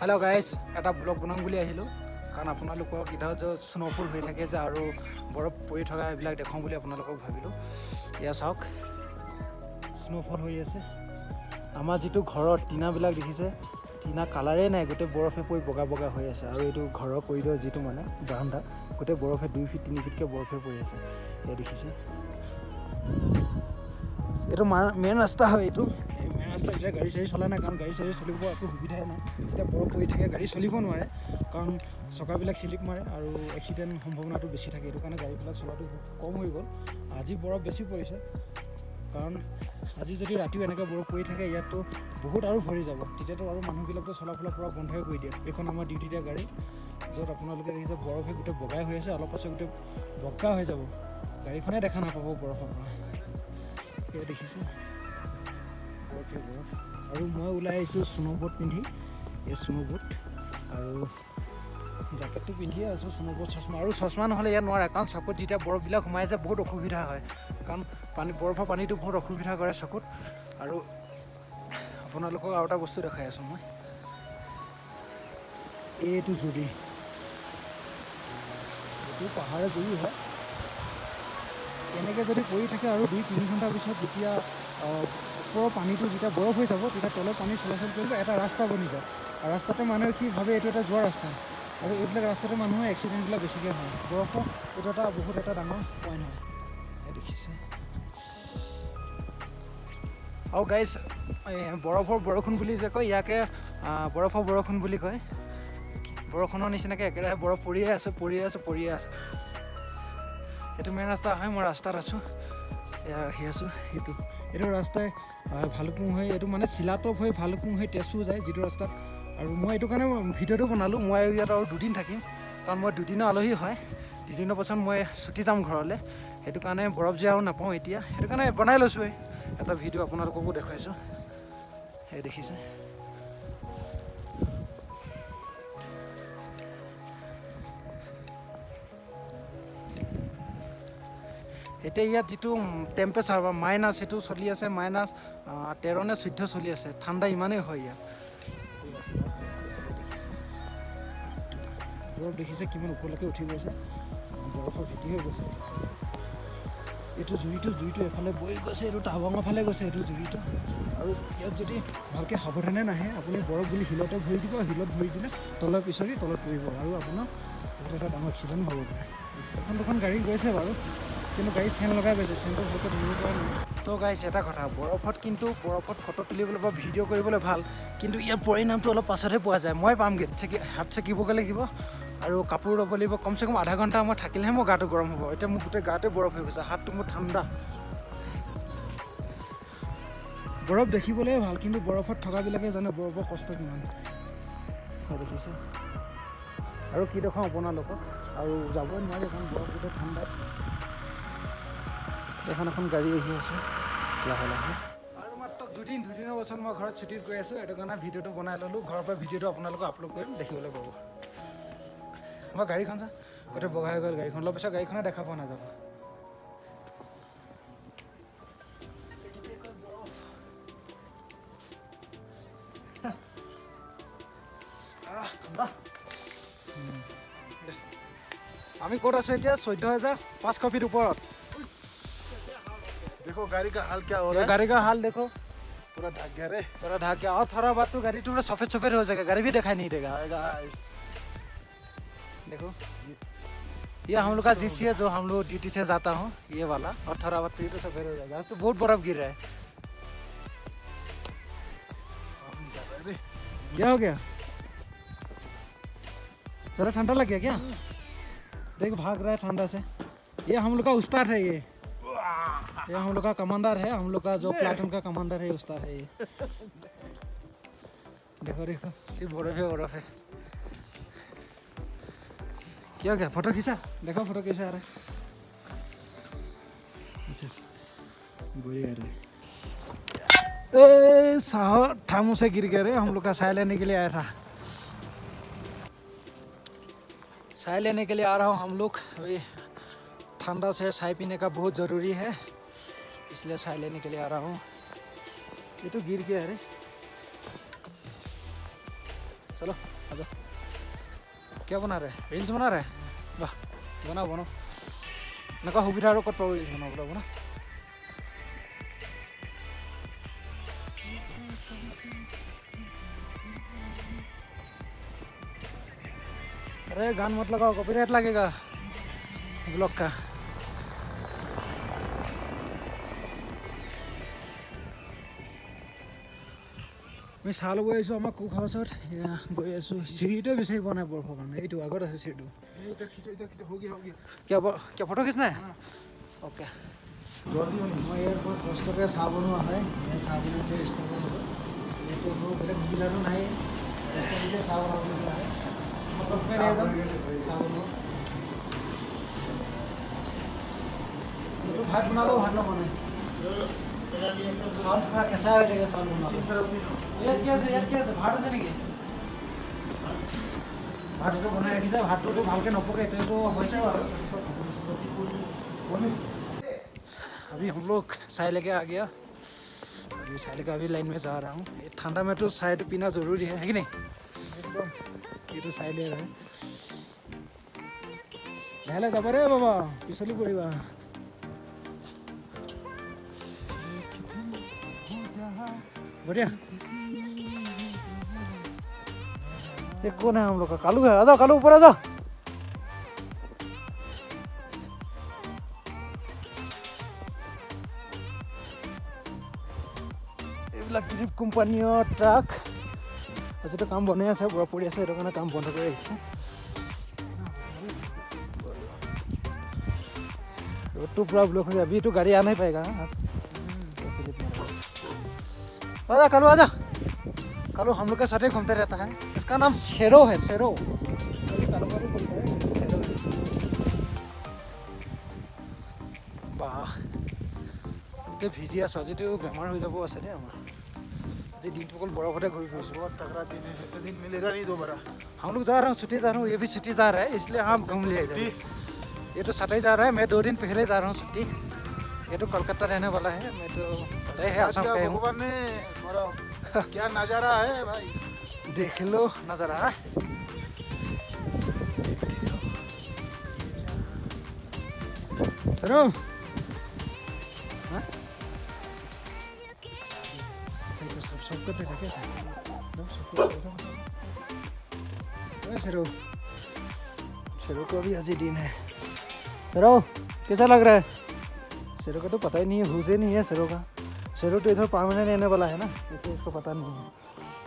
hello guys এটা blog বনাম বুলি আহিলোঁ কাৰণ আপোনালোকক ইধাও যে স্নোফল হৈ থাকে যে আৰু বৰফ পৰি থকা এইবিলাক দেখাম বুলি আপোনালোকক ভাবিলোঁ ইয়া চাওক স্নোফল হৈ আছে আমাৰ যেটো ঘৰৰ টিনাবিলাক দেখিছে টিনা কালাৰে নাই গোটে বৰফে পৰি বগা বগা হৈ আছে আৰু এইটো ঘৰৰ কৰিডৰ যেটো মানে বাৰান্দা গোটে বৰফে 2 ফিট 3 ফিটকে বৰফে পৰি আছে ইয়া দেখিছে এইটো মেইন ৰাস্তা হয় এইটো ৰাস্তা এটা গাড়ী চাৰি চলা নাই কাৰণ গাড়ী চাৰি চলিব একো সুবিধা নাই যেতিয়া বৰফ পৰি থাকে গাড়ী চলিব নোৱাৰে কাৰণ চকাবিলাক স্লিপ মাৰে আৰু এক্সিডেণ্ট সম্ভাৱনাটো বেছি থাকে এইটো কাৰণে গাড়ীবিলাক চলাটো কম হৈ গ'ল আজি বৰফ বেছি পৰিছে কাৰণ আজি যদি ৰাতিও এনেকৈ বৰফ পৰি থাকে ইয়াততো বহুত আৰু ভৰি যাব তেতিয়াতো আৰু মানুহবিলাকতো চলাফুলা পূৰা বন্ধই কৰি দিয়ে এইখন আমাৰ ডিউটি দিয়া গাড়ী য'ত আপোনালোকে দেখিছে বৰফে গোটেই বগাই হৈ আছে অলপ পাছত গোটেই বগা হৈ যাব গাড়ীখনে দেখা নাপাব বৰফৰ পৰা এয়া দেখিছে বৰফে বৰফ আৰু মই ওলাই আহিছোঁ স্নোবোট পিন্ধি এই স্নোবোট আৰু জেকেটটো পিন্ধিয়ে আছোঁ স্নোবোট চশমা আৰু চশমা নহ'লে ইয়াত নোৱাৰে কাৰণ চকুত যেতিয়া বৰফবিলাক সোমাই যায় বহুত অসুবিধা হয় কাৰণ বৰফৰ পানীটো বহুত অসুবিধা কৰে চকুত আৰু আপোনালোকক আৰু এটা বস্তু দেখাই আছোঁ মই এইটো জুৰি এইটো পাহাৰৰ জুৰি হয় এনেকৈ যদি পৰি থাকে আৰু 2-3 ঘণ্টাৰ পিছত যেতিয়া ওপৰৰ পানীটো যেতিয়া বৰফ হৈ যাব তেতিয়া তলৰ পানী চলাচল কৰিব এটা ৰাস্তা বনি যায় আৰু ৰাস্তাতে মানুহে কি ভাবে এইটো এটা যোৱা ৰাস্তা আৰু এইবিলাক ৰাস্তাতে মানুহৰ এক্সিডেণ্টবিলাক বেছিকৈ হয় বৰফৰ এইটো এটা বহুত এটা ডাঙৰ পইণ্ট হয় দেখিছে আৰু গাইজ বৰফৰ বৰষুণ বুলি যে কয় ইয়াকে বৰফৰ বৰষুণ বুলি কয় বৰষুণৰ নিচিনাকৈ একেৰাহে বৰফ পৰিয়ে আছে এইটো মেইন ৰাস্তা হয় মই ৰাস্তাত আছোঁ আহি আছোঁ এইটো ৰাস্তাই ভালুকপুং হৈ এইটো মানে চিলাতপ হৈ ভালুকপুং হৈ তেজপুৰ যায় যিটো ৰাস্তাত আৰু মই এইটো কাৰণে ভিডিঅ'টো বনালোঁ মই ইয়াত আৰু 2 দিন থাকিম কাৰণ মই 2 দিনৰ আলহী হয় 2 দিনৰ পাছত মই ছুটি যাম ঘৰলৈ সেইটো কাৰণে বৰফ যে আৰু নাপাওঁ এতিয়া সেইটো কাৰণে বনাই লৈছোঁ এটা ভিডিঅ' আপোনালোককো দেখুৱাইছোঁ সেই দেখিছে এতিয়া ইয়াত যিটো টেম্পাৰেচাৰ বা মাইনাছ সেইটো চলি আছে মাইনাছ 13 নে 14 চলি আছে ঠাণ্ডা ইমানেই হয় ইয়াত বৰফ দেখিছে কিমান ওপৰলৈকে উঠি গৈছে বৰফৰ ভেটি হৈ গৈছে এইটো জুইটো এফালে বৈ গৈছে এইটো টাৱাঙৰ ফালে গৈছে এইটো জুইটো আৰু ইয়াত যদি ভালকৈ সাৱধানে নাহে আপুনি বৰফ বুলি শিলতে ভৰি দিব শিলত ভৰি দিলে তলৰ পিছৰি তলত পৰিব আৰু আপোনাৰ বহুত এটা ডাঙৰ এক্সিডেণ্ট হ'ব পাৰে এখন গাড়ী গৈছে বাৰু কিন্তু গাড়ী চেন লগাই গৈছে চেনটো ভালকৈ ধৰিব পৰা নাই তো গাইছ এটা কথা বৰফত ফটো তুলিবলৈ বা ভিডিঅ' কৰিবলৈ ভাল কিন্তু ইয়াৰ পৰিণামটো অলপ পাছতহে পোৱা যায় মই পামগৈ হাত চেকিবগৈ লাগিব আৰু কাপোৰ ল'ব লাগিব কমচে কম আধা ঘণ্টা মই থাকিলেহে মোৰ গাটো গৰম হ'ব এতিয়া মোৰ গোটেই গাতে বৰফ হৈ গৈছে হাতটো মোৰ ঠাণ্ডা বৰফ দেখিবলৈ ভাল কিন্তু বৰফত থকাবিলাকে জানে বৰফৰ কষ্ট কিমান দেখিছে আৰু কি দেখাওঁ আপোনালোকক আৰু যাবই নোৱাৰি এখন বৰফ গোটেই ঠাণ্ডাত এখন গাড়ী আহি আছে লাহে লাহে আৰু মাত্ৰ 2 দিনৰ পাছত মই ঘৰত ছুটিত গৈ আছোঁ সেইটো কাৰণে ভিডিঅ'টো বনাই ল'লোঁ ঘৰৰ পৰা ভিডিঅ'টো আপোনালোকক আপলোড কৰিম দেখিবলৈ পাব মই গাড়ীখন চা গোটেই বগা হৈ গ'ল গাড়ীখন অলপ পিছত গাড়ীখনে দেখা পোৱা নাযাব আমি ক'ত আছোঁ এতিয়া 14,500 ফিট ওপৰত देखो गाड़ी का हाल क्या हो रहा है गाड़ी का हाल देखो पूरा ढक गया रे पूरा ढक गया और थोड़ा बात तो गाड़ी पूरा सफेद हो जाएगा गाड़ी भी दिखाई नहीं देगा गाइस देखो ये हम लोग का जिप्सी है जो हम लोग ड्यूटी से जाता हूँ ये वाला और थोड़ा बात तो ये तो सफेद हो जाएगा आज तो बहुत बर्फ गिर रहा है क्या हो गया चलो ठंडा लग गया क्या देख भाग रहा है ठंडा से ये हम लोग का उस्ताद है ये हम लोग का कमांडर है हम लोग का जो प्लाटून का कमांडर है उस्ताद है ये देखो सिर्फ बर्फ है क्या क्या फोटो खींचा देखो फोटो कैसे आ रहा है बढ़िया आ रहा है साहो ठामू से गिर गए रे हम लोग का साय लेने के लिए आया था साय लेने के लिए आ रहा हूँ हम लोग अभी ठंडा से चाय पीने का बहुत ज़रूरी है इसलिए चाय लेने के लिए आ रहा हूँ ये तो गिर गया है रे चलो आजा क्या बना रहे रील्स बना रहे वाह बनाओ बनाओ এনেকুৱা সুবিধা আৰু ক'ত পাব ৰিলছ বনাবলৈ না अरे गान मत लगाओ कॉपीराइट लगेगा ब्लॉग का मैं चाल गई आसो आम कुक हाउसत गई आसो सीढ़ीटे विचार पोৱা নাই बर्फर कारण ये आगत আছে सीढ़ी क्या क्या फोटो खींचना है ओके मैं एयरपोर्ट कष्टके चाह बनवा है चाह बनाइছে ৰেষ্টুৰেণ্টত বেলেগ সুবিধাটো নাই ৰেষ্টুৰেণ্টতে চাহ বনাবলগীয়া হয় मतलब मैं एकदम चाह बनवा तो भात बना लो भात नबनाই চাউল পুৰা কেঁচা হৈ থাকে চাউল বনাব ইয়াত কি আছে ভাত আছে নেকি ভাতটো বনাই ৰাখিছে ভাতটো ভালকৈ নপকে এইটো হৈছে বাৰু अभी हम लोग चाय लेके आ गया अभी चाय लेके अभी लाइन में जा रहा हूँ ठंडा में तो चाय तो पीना ज़रूरी है कि नहीं एकदम ये तो चाय ले रहा है लाहे যাব रे बाबा पिछली पड़ेगा बढ़िया ये कौन है हम लोग का कालू है आ जाओ कालू ऊपर आ जाओ এইবিলাক কোম্পানীৰ ট্ৰাক আজিতো কাম বনাই আছে বৰফ পৰি আছে সেইটো কাৰণে কাম বন্ধ কৰি আহিছে रोड तो पूरा ब्लॉक हो गया अभी तो गाड़ी आ नहीं पाएगा आजा कालू आजा कालू हम लोग के साथ ही घूमते रहता है इसका नाम शेरो है शेरो वाह ते भिजी आছো আজিতো বেমাৰ হৈ যাব আছে দেই আমাৰ আজি দিনটো অকল বৰফতে ঘূৰি ফুৰিছোঁ बहुत तगड़ा दिन है ऐसे दिन मिलेगा नहीं दोबारा हम लोग जा रहे हैं छुट्टी जा रहा हूँ ये भी छुट्टी जा रहा है इसलिए हम घूम लिए जाए ये तो सटे जा रहा है मैं 2 दिन पहले जा रहा हूँ छुट्टी ये तो कोलकाता रहने वाला है मैं तो पता है आसाम का हूँ भगवान ने क्या नजारा है भाई देख लो नजारा सरो सबको देखा कैसे सरो सरो को भी आज ही दिन है सरो कैसा लग रहा है सरो का तो पता ही नहीं है हुसे नहीं है सरो का सरो तो इधर परमानेंट रहने वाला है ना इसलिए इसको पता नहीं है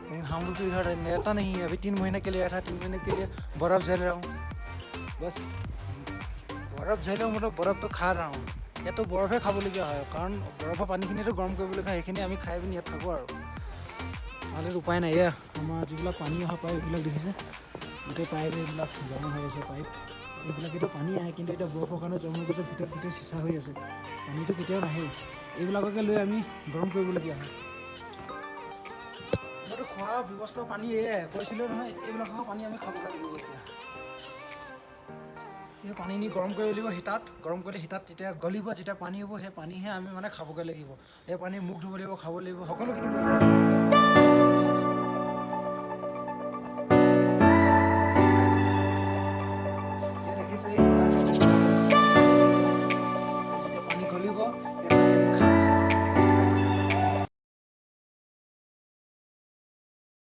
लेकिन हम लोग तो इधर रहता नहीं है अभी 3 महीने के लिए आया था 3 महीने के लिए बर्फ़ झेल रहा हूँ बस बर्फ़ झेल रहा हूँ मतलब बर्फ़ तो खा रहा हूँ या तो बर्फ़े खाबलगीया হয় কাৰণ বৰফৰ পানীখিনিতো গৰম কৰিবলগীয়া হয় সেইখিনি আমি খাই পিনি ইয়াত থাকোঁ আৰু নহ'লে উপায় নাই এয়া আমাৰ যিবিলাক পানী অহা পাইপ এইবিলাক দেখিছে গোটেই পাইপ এইবিলাক জমা হৈ আছে পাইপ এইবিলাকেতো পানী আহে কিন্তু এতিয়া বৰফৰ কাৰণে জমা হৈ গৈছে ভিতৰত গোটেই চিচা হৈ আছে পানীটো কেতিয়াও নাহে এইবিলাককে লৈ আমি গৰম কৰিবলগীয়া হয় মইতো খোৱা ব্যৱস্থা পানী এয়াই কৈছিলোঁ নহয় এইবিলাকৰ পানী আমি খাব লাগিব এতিয়া ये पानी नहीं गरम कर लो हिटात गरम कर हिटात जेटा गलिब जेटा पानी हम সেই पानी आम मैं खाबगे लगे ये पानी मुख धुब लगे खाब लगे सकलोखिनि